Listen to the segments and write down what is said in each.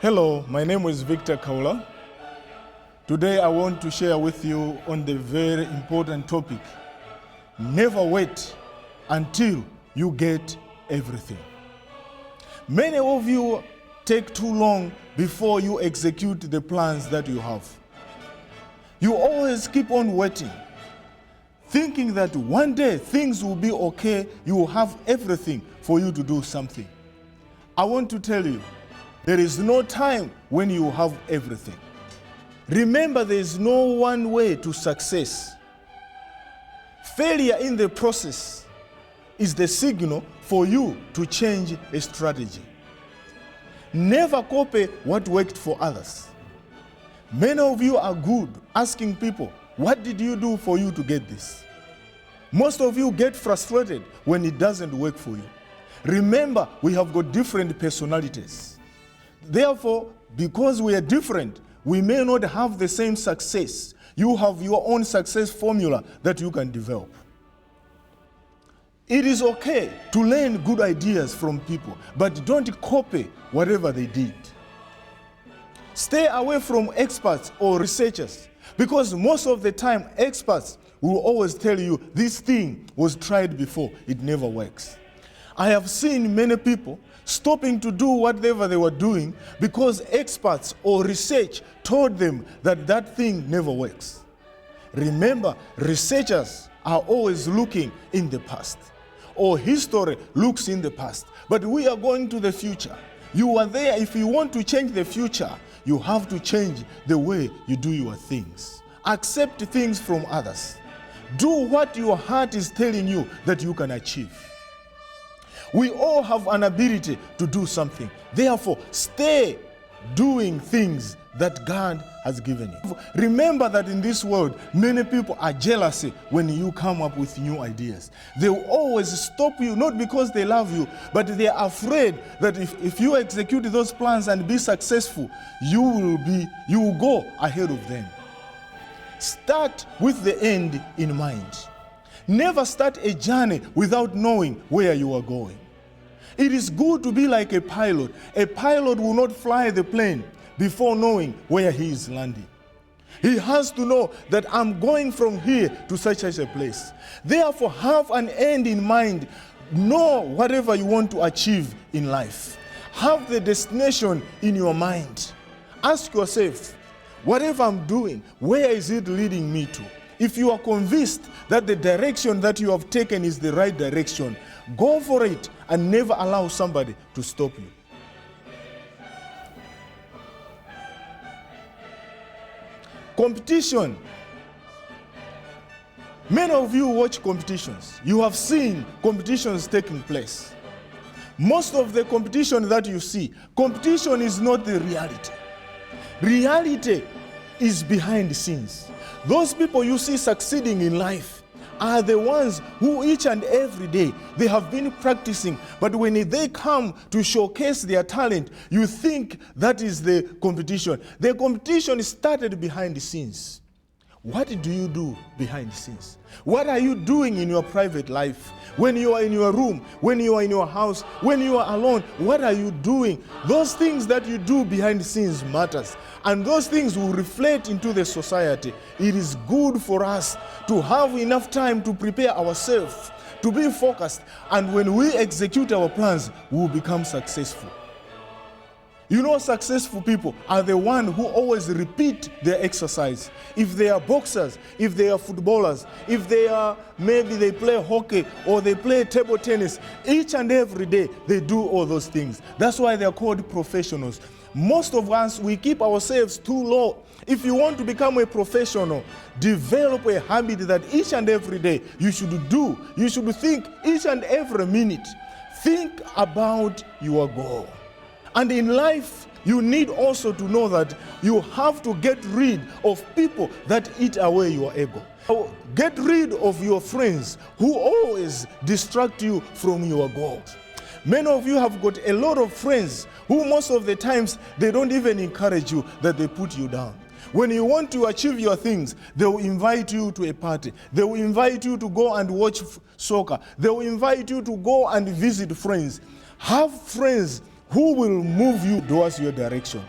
Hello, my name is Victor Khaula. Today I want to share with you on the very important topic. Never wait until you get everything. Many of you take too long before you execute the plans that you have. You always keep on waiting, thinking that one day things will be okay, you will have everything for you to do something. I want to tell you, there is no time when you have everything. Remember, there is no one way to success. Failure in the process is the signal for you to change a strategy. Never copy what worked for others. Many of you are good asking people, what did you do for you to get this? Most of you get frustrated when it doesn't work for you. Remember, we have got different personalities. Therefore, because we are different, we may not have the same success. You have your own success formula that you can develop. It is okay to learn good ideas from people, but don't copy whatever they did. Stay away from experts or researchers, because most of the time, experts will always tell you this thing was tried before, it never works. I have seen many people stopping to do whatever they were doing because experts or research told them that that thing never works. Remember, researchers are always looking in the past, or history looks in the past, but we are going to the future. You are there. If you want to change the future, you have to change the way you do your things. Accept things from others. Do what your heart is telling you that you can achieve. We all have an ability to do something. Therefore, stay doing things that God has given you. Remember that in this world, many people are jealous when you come up with new ideas. They will always stop you, not because they love you, but they are afraid that if you execute those plans and be successful, you will go ahead of them. Start with the end in mind. Never start a journey without knowing where you are going. It is good to be like a pilot. A pilot will not fly the plane before knowing where he is landing. He has to know that I'm going from here to such a place. Therefore, have an end in mind. Know whatever you want to achieve in life. Have the destination in your mind. Ask yourself, whatever I'm doing, where is it leading me to? If you are convinced that the direction that you have taken is the right direction, go for it and never allow somebody to stop you. Competition. Many of you watch competitions. You have seen competitions taking place. Most of the competition that you see, competition is not the reality. Reality is behind the scenes. Those people you see succeeding in life are the ones who each and every day they have been practicing, but when they come to showcase their talent, you think that is the competition. The competition started behind the scenes. What do you do behind the scenes? What are you doing in your private life? When you are in your room, when you are in your house, when you are alone, what are you doing? Those things that you do behind the scenes matters. And those things will reflect into the society. It is good for us to have enough time to prepare ourselves, to be focused. And when we execute our plans, we will become successful. You know, successful people are the ones who always repeat their exercise. If they are boxers, if they are footballers, if maybe they play hockey or they play table tennis, each and every day they do all those things. That's why they are called professionals. Most of us, we keep ourselves too low. If you want to become a professional, develop a habit that each and every day you should do. You should think each and every minute. Think about your goal. And in life, you need also to know that you have to get rid of people that eat away your ego. Get rid of your friends who always distract you from your goals. Many of you have got a lot of friends who most of the times, they don't even encourage you, that they put you down. When you want to achieve your things, they will invite you to a party. They will invite you to go and watch soccer. They will invite you to go and visit friends. Have friends who will move you towards your direction.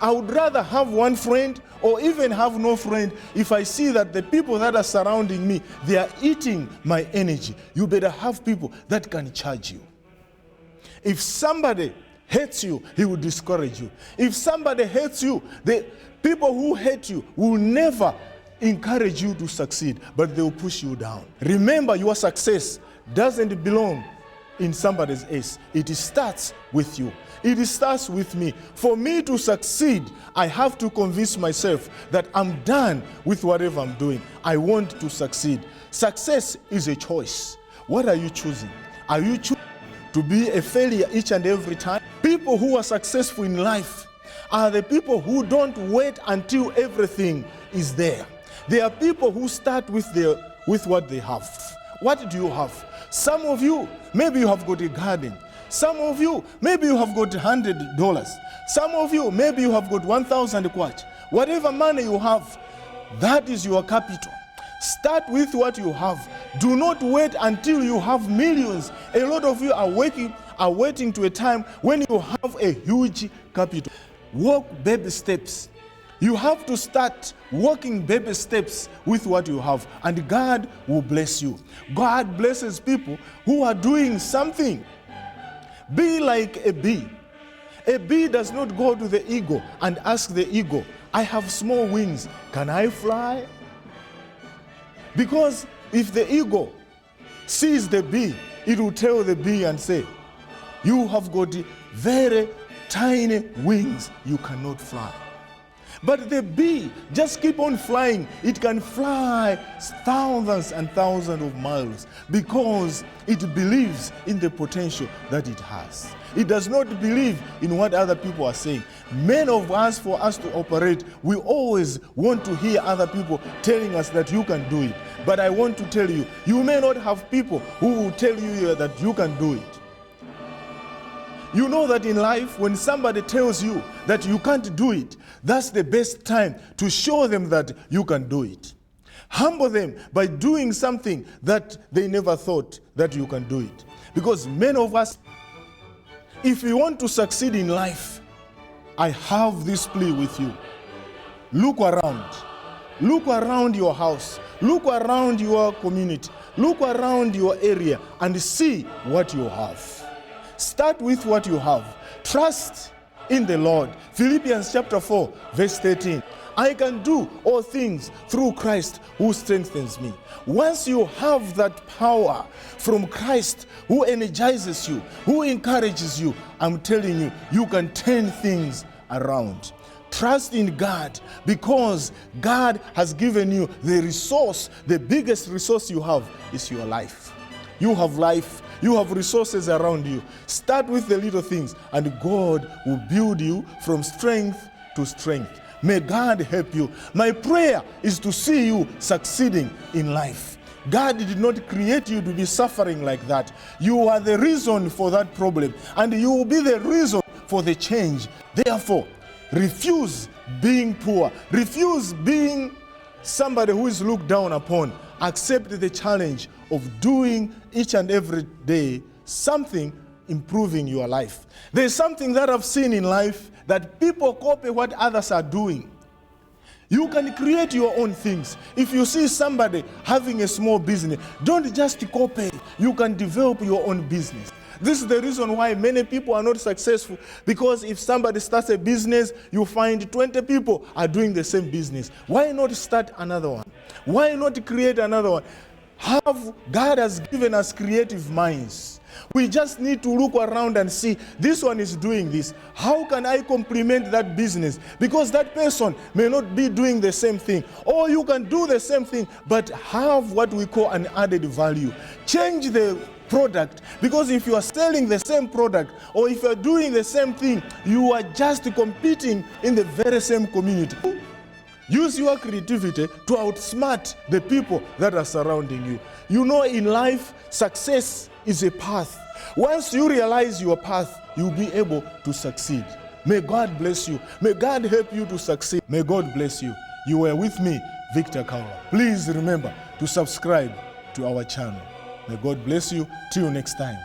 I would rather have one friend or even have no friend if I see that the people that are surrounding me, they are eating my energy. You better have people that can charge you. If somebody hates you, he will discourage you. If somebody hates you, the people who hate you will never encourage you to succeed, but they will push you down. Remember, your success doesn't belong in somebody's ace. It starts with you. It starts with me. For me to succeed, I have to convince myself that I'm done with whatever I'm doing. I want to succeed. Success is a choice. What are you choosing? Are you choosing to be a failure each and every time? People who are successful in life are the people who don't wait until everything is there. They are people who start with what they have. What do you have? Some of you, maybe you have got a garden. Some of you, maybe you have got $100. Some of you, maybe you have got 1,000 kwacha. Whatever money you have, that is your capital. Start with what you have. Do not wait until you have millions. A lot of you are waiting to a time when you have a huge capital. Walk baby steps. You have to start walking baby steps with what you have, and God will bless you. God blesses people who are doing something. Be like a bee. A bee does not go to the eagle and ask the eagle, I have small wings, can I fly? Because if the eagle sees the bee, it will tell the bee and say, you have got very tiny wings, you cannot fly. But the bee just keep on flying. It can fly thousands and thousands of miles because it believes in the potential that it has. It does not believe in what other people are saying. Many of us, for us to operate, we always want to hear other people telling us that you can do it. But I want to tell you, you may not have people who will tell you that you can do it. You know that in life, when somebody tells you that you can't do it, that's the best time to show them that you can do it. Humble them by doing something that they never thought that you can do it. Because many of us, if you want to succeed in life, I have this plea with you. Look around. Look around your house. Look around your community. Look around your area and see what you have. Start with what you have. Trust in the Lord. Philippians chapter 4, verse 13. I can do all things through Christ who strengthens me. Once you have that power from Christ who energizes you, who encourages you, I'm telling you, you can turn things around. Trust in God because God has given you the resource. The biggest resource you have is your life. You have life. You have resources around you. Start with the little things and God will build you from strength to strength. May God help you. My prayer is to see you succeeding in life. God did not create you to be suffering like that. You are the reason for that problem and you will be the reason for the change. Therefore, refuse being poor. Refuse being somebody who is looked down upon. Accept the challenge of doing each and every day something improving your life. There's something that I've seen in life that people copy what others are doing. You can create your own things. If you see somebody having a small business, don't just copy. You can develop your own business. This is the reason why many people are not successful, because if somebody starts a business, you find 20 people are doing the same business. Why not start another one? Why not create another one? God has given us creative minds. We just need to look around and see, this one is doing this. How can I complement that business? Because that person may not be doing the same thing. Or you can do the same thing, but have what we call an added value. Change the product, because if you are selling the same product or if you are doing the same thing, you are just competing in the very same community. Use your creativity to outsmart the people that are surrounding you. You know, in life, success is a path. Once you realize your path, you'll be able to succeed. May God bless you. May God help you to succeed. May God bless you. You were with me, Victor Khaula. Please remember to subscribe to our channel. May God bless you. Till next time.